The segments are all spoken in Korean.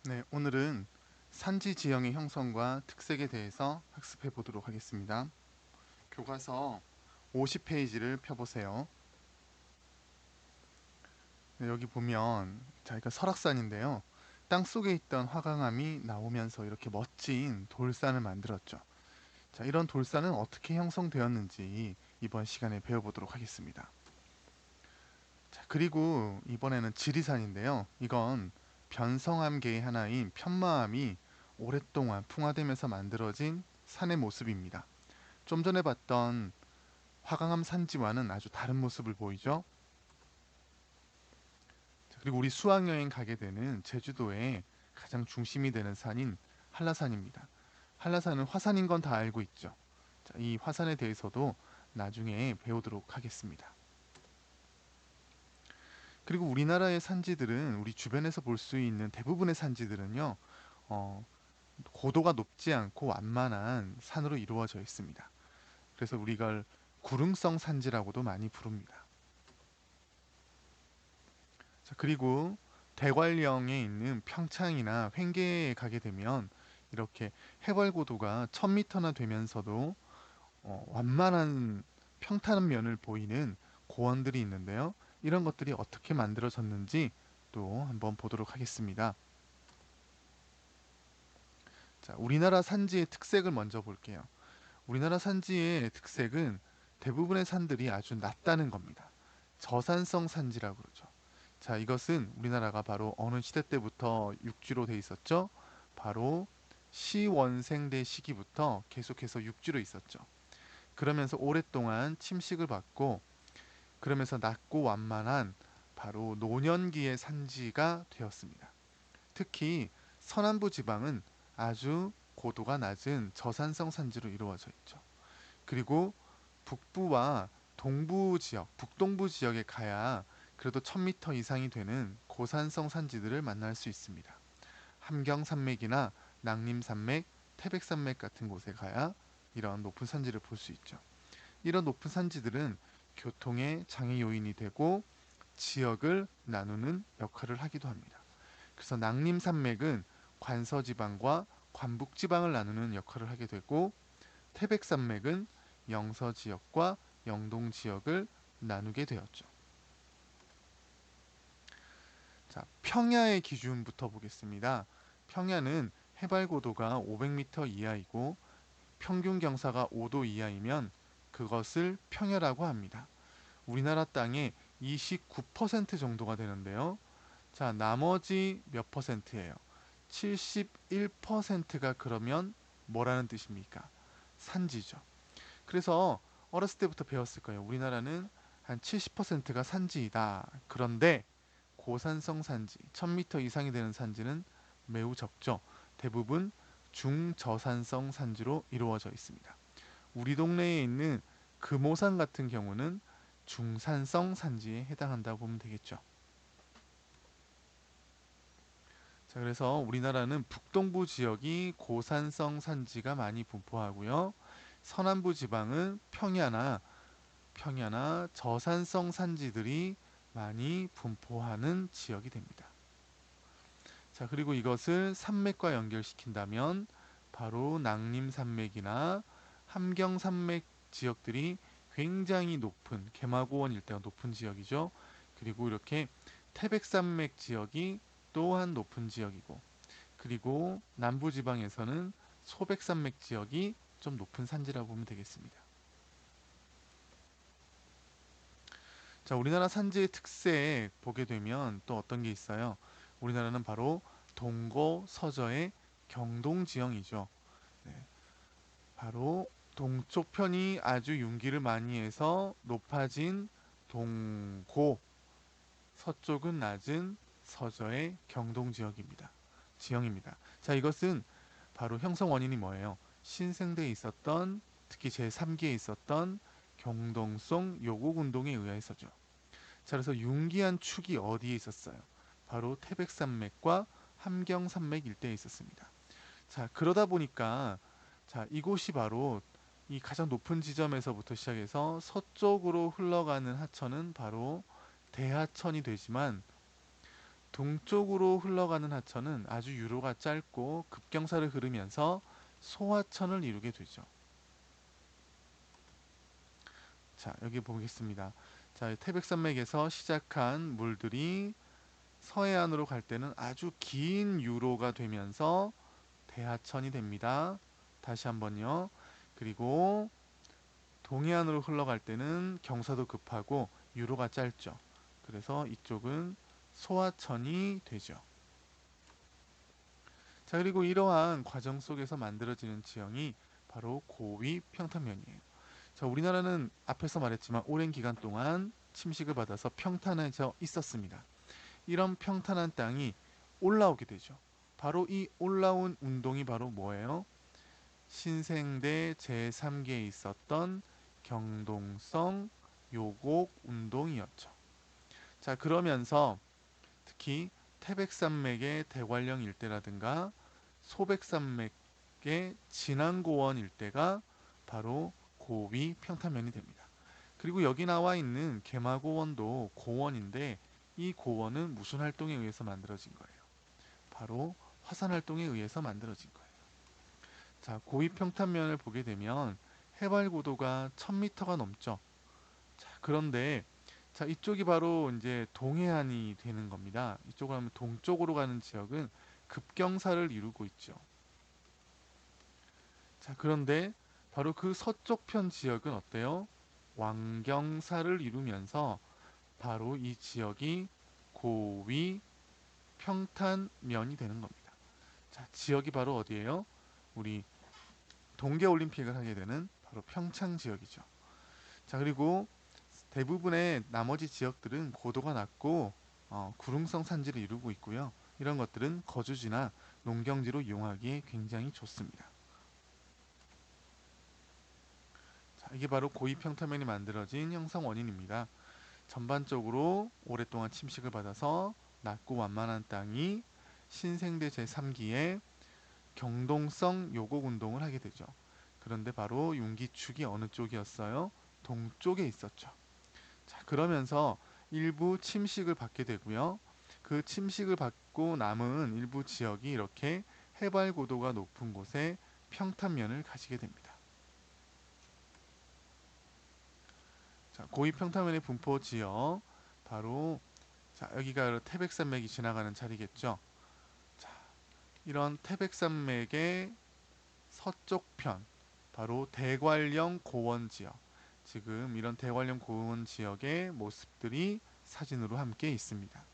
네, 오늘은 산지 지형의 형성과 특색에 대해서 학습해 보도록 하겠습니다. 교과서 50페이지를 펴보세요. 네, 여기 보면 이거 설악산인데요. 땅 속에 있던 화강암이 나오면서 이렇게 멋진 돌산을 만들었죠. 자, 이런 돌산은 어떻게 형성되었는지 이번 시간에 배워보도록 하겠습니다. 자, 그리고 이번에는 지리산인데요. 이건 변성암계의 하나인 편마암이 오랫동안 풍화되면서 만들어진 산의 모습입니다. 좀 전에 봤던 화강암 산지와는 아주 다른 모습을 보이죠. 자, 그리고 우리 수학여행 가게 되는 제주도의 가장 중심이 되는 산인 한라산입니다. 한라산은 화산인 건 다 알고 있죠. 자, 이 화산에 대해서도 나중에 배우도록 하겠습니다. 그리고 우리나라의 산지들은 우리 주변에서 볼 수 있는 대부분의 산지들은요, 어, 고도가 높지 않고 완만한 산으로 이루어져 있습니다. 그래서 우리가 이걸 구릉성 산지라고도 많이 부릅니다. 자, 그리고 대관령에 있는 평창이나 횡계에 가게 되면 이렇게 해발 고도가 1000m나 되면서도 완만한 평탄한 면을 보이는 고원들이 있는데요. 이런 것들이 어떻게 만들어졌는지 또 한번 보도록 하겠습니다. 자, 우리나라 산지의 특색을 먼저 볼게요. 우리나라 산지의 특색은 대부분의 산들이 아주 낮다는 겁니다. 저산성 산지라고 그러죠. 자, 이것은 우리나라가 바로 어느 시대 때부터 육지로 돼 있었죠? 바로 시원생대 시기부터 계속해서 육지로 있었죠. 그러면서 오랫동안 침식을 받고 그러면서 낮고 완만한 바로 노년기의 산지가 되었습니다. 특히 서남부 지방은 아주 고도가 낮은 저산성 산지로 이루어져 있죠. 그리고 북부와 동부 지역, 북동부 지역에 가야 그래도 1000m 이상이 되는 고산성 산지들을 만날 수 있습니다. 함경산맥이나 낭림산맥, 태백산맥 같은 곳에 가야 이런 높은 산지를 볼 수 있죠. 이런 높은 산지들은 교통의 장애 요인이 되고 지역을 나누는 역할을 하기도 합니다. 그래서 낭림산맥은 관서지방과 관북지방을 나누는 역할을 하게 되고 태백산맥은 영서지역과 영동지역을 나누게 되었죠. 자, 평야의 기준부터 보겠습니다. 평야는 해발 고도가 500m 이하이고 평균 경사가 5도 이하이면 그것을 평야라고 합니다. 우리나라 땅의 29% 정도가 되는데요. 자, 나머지 몇 퍼센트예요? 71%가 그러면 뭐라는 뜻입니까? 산지죠. 그래서 어렸을 때부터 배웠을 거예요. 우리나라는 한 70%가 산지이다. 그런데 고산성 산지, 1000m 이상이 되는 산지는 매우 적죠. 대부분 중저산성 산지로 이루어져 있습니다. 우리 동네에 있는 금오산 같은 경우는 중산성 산지에 해당한다고 보면 되겠죠. 자, 그래서 우리나라는 북동부 지역이 고산성 산지가 많이 분포하고요. 서남부 지방은 평야나 저산성 산지들이 많이 분포하는 지역이 됩니다. 자, 그리고 이것을 산맥과 연결시킨다면 바로 낭림산맥이나 함경산맥 지역들이 굉장히 높은 개마고원 일대가 높은 지역이죠. 그리고 이렇게 태백산맥 지역이 또한 높은 지역이고 그리고 남부지방에서는 소백산맥 지역이 좀 높은 산지라고 보면 되겠습니다. 자, 우리나라 산지의 특색 보게 되면 또 어떤 게 있어요? 우리나라는 바로 동고서저의 경동지형이죠. 네, 바로 동쪽 편이 아주 윤기를 많이 해서 높아진 동고, 서쪽은 낮은 서저의 경동지역입니다. 지형입니다. 자, 이것은 바로 형성 원인이 뭐예요? 신생대에 있었던 특히 제3기에 있었던 경동성 요곡 운동에 의해서죠. 자, 그래서 융기한 축이 어디에 있었어요? 바로 태백산맥과 함경산맥 일대에 있었습니다. 자, 그러다 보니까 자, 이곳이 바로 이 가장 높은 지점에서부터 시작해서 서쪽으로 흘러가는 하천은 바로 대하천이 되지만 동쪽으로 흘러가는 하천은 아주 유로가 짧고 급경사를 흐르면서 소하천을 이루게 되죠. 자, 여기 보겠습니다. 자, 태백산맥에서 시작한 물들이 서해안으로 갈 때는 아주 긴 유로가 되면서 대하천이 됩니다. 다시 한번요. 그리고 동해안으로 흘러갈 때는 경사도 급하고 유로가 짧죠. 그래서 이쪽은 소하천이 되죠. 자, 그리고 이러한 과정 속에서 만들어지는 지형이 바로 고위 평탄면이에요. 자, 우리나라는 앞에서 말했지만 오랜 기간 동안 침식을 받아서 평탄해져 있었습니다. 이런 평탄한 땅이 올라오게 되죠. 바로 이 올라온 운동이 바로 뭐예요? 신생대 제3기에 있었던 경동성 요곡 운동이었죠. 자, 그러면서 특히 태백산맥의 대관령 일대라든가 소백산맥의 진안고원 일대가 바로 고위 평탄면이 됩니다. 그리고 여기 나와 있는 개마고원도 고원인데 이 고원은 무슨 활동에 의해서 만들어진 거예요? 바로 화산 활동에 의해서 만들어진 거예요. 자, 고위 평탄면을 보게 되면 해발 고도가 1000m가 넘죠. 자, 그런데 자, 이쪽이 바로 이제 동해안이 되는 겁니다. 이쪽으로 하면 동쪽으로 가는 지역은 급경사를 이루고 있죠. 자, 그런데 바로 그 서쪽 편 지역은 어때요? 왕경사를 이루면서 바로 이 지역이 고위 평탄면이 되는 겁니다. 자, 지역이 바로 어디예요? 우리 동계올림픽을 하게 되는 바로 평창 지역이죠. 자, 그리고 대부분의 나머지 지역들은 고도가 낮고 구릉성 산지를 이루고 있고요. 이런 것들은 거주지나 농경지로 이용하기에 굉장히 좋습니다. 자, 이게 바로 고위평탄면이 만들어진 형성 원인입니다. 전반적으로 오랫동안 침식을 받아서 낮고 완만한 땅이 신생대 제3기에 경동성 요곡 운동을 하게 되죠. 그런데 바로 융기축이 어느 쪽이었어요? 동쪽에 있었죠. 자, 그러면서 일부 침식을 받게 되고요. 그 침식을 받고 남은 일부 지역이 이렇게 해발 고도가 높은 곳에 평탄면을 가지게 됩니다. 자, 고위 평탄면의 분포 지역 바로 자, 여기가 태백산맥이 지나가는 자리겠죠. 자, 이런 태백산맥의 서쪽 편 바로 대관령 고원 지역 지금 이런 대관령 고원 지역의 모습들이 사진으로 함께 있습니다.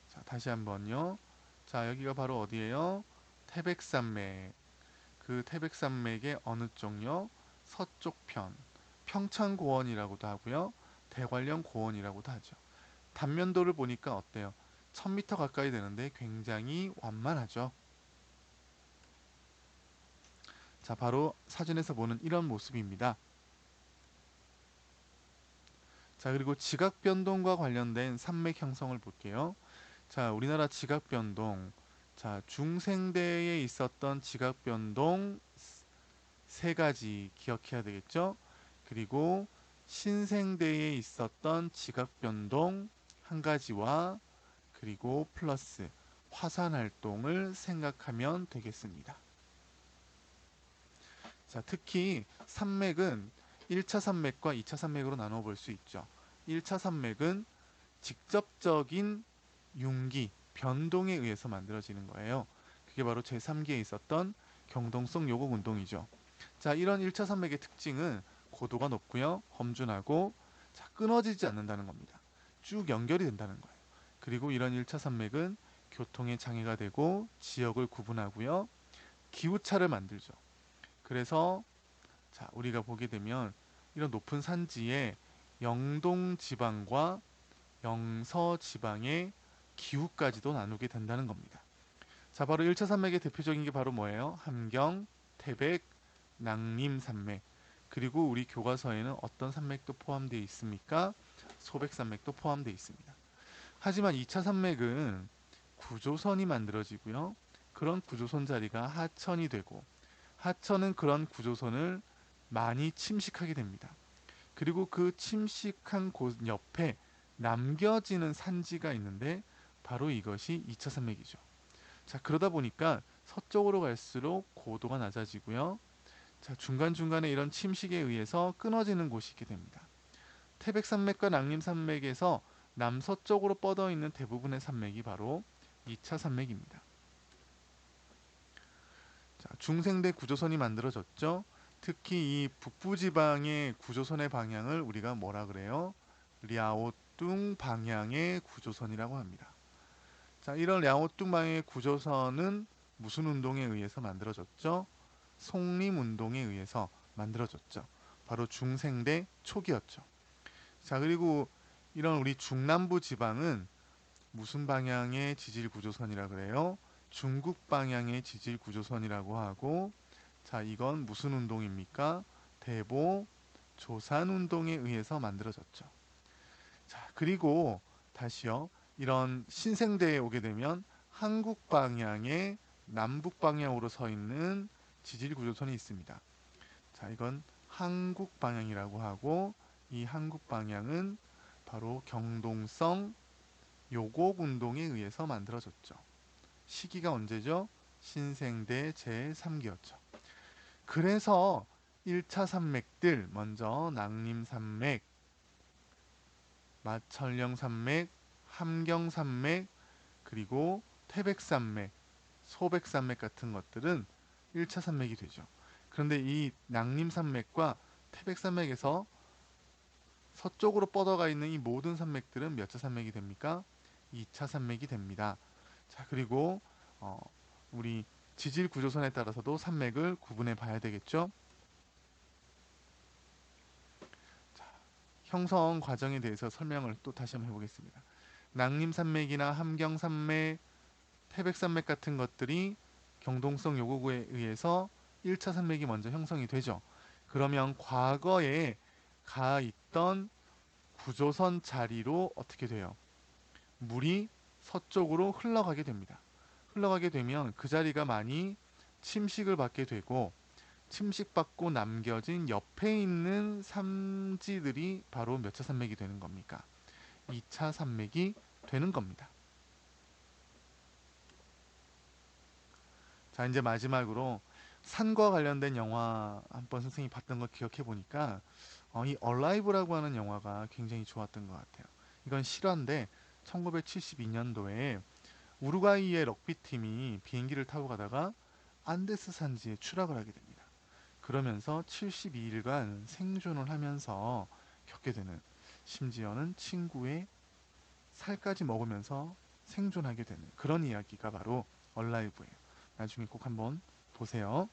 자, 다시 한번요. 자, 여기가 바로 어디예요? 태백산맥. 그 태백산맥의 어느 쪽요? 서쪽 편. 평창고원이라고도 하고요. 대관령 고원이라고도 하죠. 단면도를 보니까 어때요? 1000m 가까이 되는데 굉장히 완만하죠. 자, 바로 사진에서 보는 이런 모습입니다. 자, 그리고 지각 변동과 관련된 산맥 형성을 볼게요. 자, 우리나라 지각 변동. 자, 중생대에 있었던 지각 변동 세 가지 기억해야 되겠죠? 그리고 신생대에 있었던 지각 변동 한 가지와 그리고 플러스 화산 활동을 생각하면 되겠습니다. 자, 특히 산맥은 1차 산맥과 2차 산맥으로 나눠 볼 수 있죠. 1차 산맥은 직접적인 융기, 변동에 의해서 만들어지는 거예요. 그게 바로 제3기에 있었던 경동성 요곡 운동이죠. 자, 이런 1차 산맥의 특징은 고도가 높고요. 험준하고 자, 끊어지지 않는다는 겁니다. 쭉 연결이 된다는 거예요. 그리고 이런 1차 산맥은 교통에 장애가 되고 지역을 구분하고요. 기후차를 만들죠. 그래서 자, 우리가 보게 되면 이런 높은 산지에 영동 지방과 영서 지방의 기후까지도 나누게 된다는 겁니다. 자, 바로 1차 산맥의 대표적인 게 바로 뭐예요? 함경, 태백, 낭림 산맥. 그리고 우리 교과서에는 어떤 산맥도 포함되어 있습니까? 소백산맥도 포함되어 있습니다. 하지만 2차 산맥은 구조선이 만들어지고요. 그런 구조선 자리가 하천이 되고 하천은 그런 구조선을 많이 침식하게 됩니다. 그리고 그 침식한 곳 옆에 남겨지는 산지가 있는데 바로 이것이 2차 산맥이죠. 자, 그러다 보니까 서쪽으로 갈수록 고도가 낮아지고요. 자, 중간중간에 이런 침식에 의해서 끊어지는 곳이 있게 됩니다. 태백산맥과 낭림산맥에서 남서쪽으로 뻗어 있는 대부분의 산맥이 바로 2차 산맥입니다. 자, 중생대 구조선이 만들어졌죠. 특히 이 북부지방의 구조선의 방향을 우리가 뭐라 그래요? 랴오뚱 방향의 구조선이라고 합니다. 자, 이런 랴오뚱 방향의 구조선은 무슨 운동에 의해서 만들어졌죠? 송림운동에 의해서 만들어졌죠. 바로 중생대 초기였죠. 자, 그리고 이런 우리 중남부 지방은 무슨 방향의 지질 구조선이라 그래요? 중국 방향의 지질 구조선이라고 하고, 자, 이건 무슨 운동입니까? 대보 조산 운동에 의해서 만들어졌죠. 자, 그리고 다시요. 이런 신생대에 오게 되면 한국 방향의 남북 방향으로 서 있는 지질 구조선이 있습니다. 자, 이건 한국 방향이라고 하고, 이 한국 방향은 바로 경동성 요곡 운동에 의해서 만들어졌죠. 시기가 언제죠? 신생대 제3기였죠. 그래서 1차 산맥들 먼저 낭림산맥, 마천령산맥, 함경산맥, 그리고 태백산맥, 소백산맥 같은 것들은 1차 산맥이 되죠. 그런데 이 낭림산맥과 태백산맥에서 서쪽으로 뻗어가 있는 이 모든 산맥들은 몇 차 산맥이 됩니까? 2차 산맥이 됩니다. 자, 그리고 어, 우리 지질 구조선에 따라서도 산맥을 구분해 봐야 되겠죠? 자, 형성 과정에 대해서 설명을 또 다시 한번 해보겠습니다. 낭림산맥이나 함경산맥, 태백산맥 같은 것들이 경동성 요구에 의해서 1차 산맥이 먼저 형성이 되죠. 그러면 과거에 가 있던 구조선 자리로 어떻게 돼요? 물이 서쪽으로 흘러가게 됩니다. 흘러가게 되면 그 자리가 많이 침식을 받게 되고 침식받고 남겨진 옆에 있는 산지들이 바로 몇 차 산맥이 되는 겁니까? 2차 산맥이 되는 겁니다. 자, 이제 마지막으로 산과 관련된 영화 한 번 선생님이 봤던 거 기억해 보니까 이 얼라이브라고 하는 영화가 굉장히 좋았던 것 같아요. 이건 실화인데 1972년도에 우루과이의 럭비팀이 비행기를 타고 가다가 안데스 산지에 추락을 하게 됩니다. 그러면서 72일간 생존을 하면서 겪게 되는, 심지어는 친구의 살까지 먹으면서 생존하게 되는 그런 이야기가 바로 얼라이브예요. 나중에 꼭 한번 보세요.